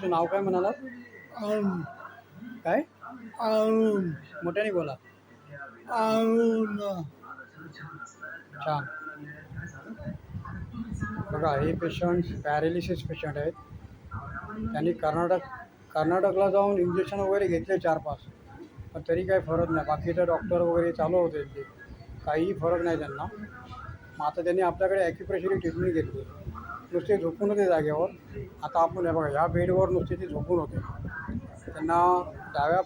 तुमचं नाव काय म्हणालात? अरुण काय? अरुण मोठ्याने बोला. अरुण छान. बघा, हे पेशंट पॅरालिसिस पेशंट आहेत. त्यांनी कर्नाटकला जाऊन इंजेक्शन वगैरे घेतले 4-5, पण तरी काही फरक नाही. बाकीचे डॉक्टर वगैरे चालू होते ते, काहीही फरक नाही त्यांना. मग आता त्यांनी आपल्याकडे ॲक्युप्रेशरची ट्रीटमेंट घेतली. नुसते झोपून होते जागेवर. आता आपण हे बघा, ह्या बेडवर नुसते ते झोपून होते. त्यांना डाव्या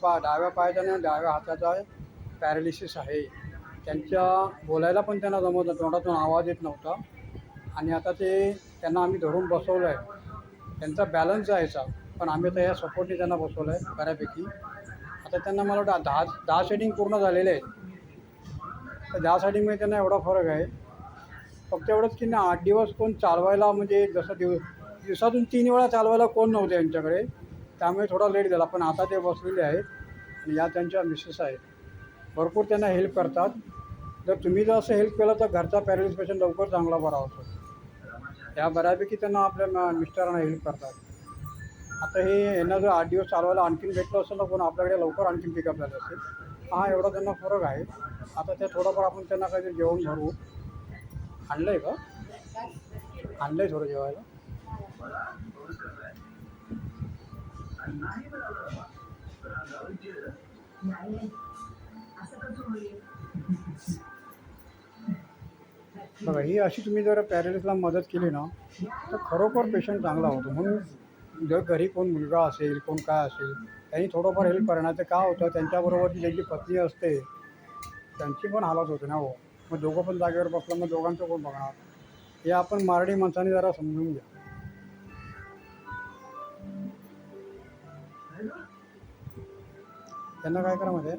पायाचा आणि डाव्या हाताचा पॅरालिसिस आहे. बोलायला पण त्यांना जमत नव्हतं, तोंडातून आवाज येत नव्हता. आणि आता त्यांना आम्ही धरून बसवलं आहे. त्यांचा बॅलन्स जायचा, पण आम्ही आता या सपोर्टने त्यांना बसवलं आहे बऱ्यापैकी. आता त्यांना मला वाटतं 10 सेटिंग पूर्ण झालेले आहेत. तर 10 सेटिंगमध्ये त्यांना एवढा फरक आहे. फक्त एवढंच की ना 8 दिवस कोण चालवायला, म्हणजे जसं दिवसातून 3 वेळा चालवायला कोण नव्हतं यांच्याकडे, त्यामुळे थोडा लेट झाला. पण आता ते बसलेले आहेत आणि या त्यांच्या मिसेस आहेत. भरपूर त्यांना हेल्प करतात. जर असं हेल्प केलं तर घरचा पॅरालिसिस पेशंट लवकर चांगला बरा होतो. त्या बऱ्यापैकी त्यांना आपल्या मिस्टरांना हेल्प करतात. आता यांना जर 8 दिवस चालवायला आणखीन भेटलं असेल तर कोण आपल्याकडे लवकर आणखीन पिकअप झाले असेल. हा एवढा त्यांना फरक आहे. आता ते थोडंफार आपण त्यांना काहीतरी जेवण भरवू. आणलं आहे का? आणलं आहे थोडं जेवायला. बघा, ही अशी तुम्ही जर पॅरालिसला मदत केली ना, तर खरोखर पेशंट चांगला होतो. म्हणून जर घरी कोण मुलगा असेल, कोण काय असेल, त्यांनी थोडंफार हेल्प करण्याचं काय होतं, त्यांच्याबरोबरची ज्यांची पत्नी असते त्यांची पण हालत होते ना हो. मग दोघं पण जागेवर बसलं, मग दोघांचं कोण बघणार? हे आपण मराठी माणसाने जरा समजून घ्या. त्यांना काय करा माहिती आहे,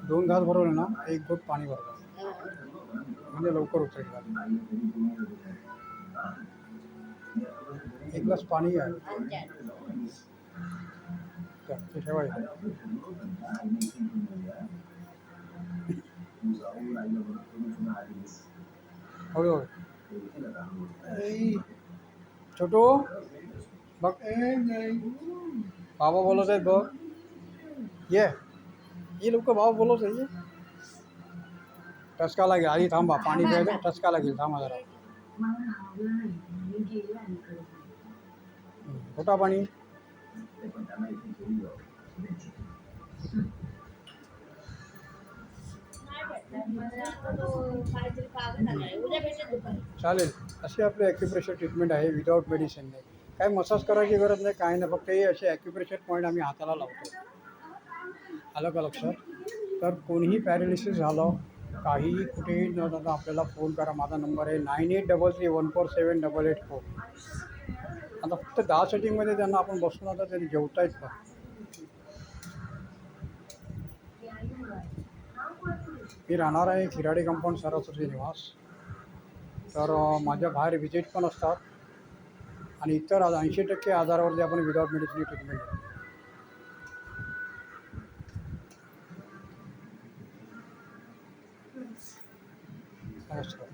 2 घास भरवले ना, 1 घोट पाणी भरवा, म्हणजे लवकर उतरेल. 1 ग्लास पाणी आहे ते ठेवायचं. हळूहळू. छोटू बघ, बाबा बोलत आहेत बघ. ये लोक बाबा बोलत आहे. टचका लागेल, आधी थांबा, पाणी प्यायचं, टचका लागेल, थांबा जरा. खोटा पाणी. चालेल. अशी आपली ॲक्युप्रेशर ट्रीटमेंट आहे विदाऊट मेडिसिन. नाही काय मसाज करायची गरज नाही, काय नाही. फक्त हे असे ॲक्युप्रेशर पॉईंट आम्ही हाताला लावतो. आलं का लक्षात? तर कोणीही पॅरालिसिस झालं, काहीही कुठेही न जाता आपल्याला फोन करा. माझा नंबर आहे 9833147884. आता फक्त 10 सेटिंगमध्ये त्यांना आपण बसून आता त्यांनी जेवतायत का? मी राहणार आहे खिराडे कंपाऊंड, सरस्वती निवास. तर माझ्या बाहेर व्हिजिट पण असतात आणि इतर 80% आजारावरती आपण विदाऊट मेडिसिन ट्रीटमेंट देतो. नमस्कार.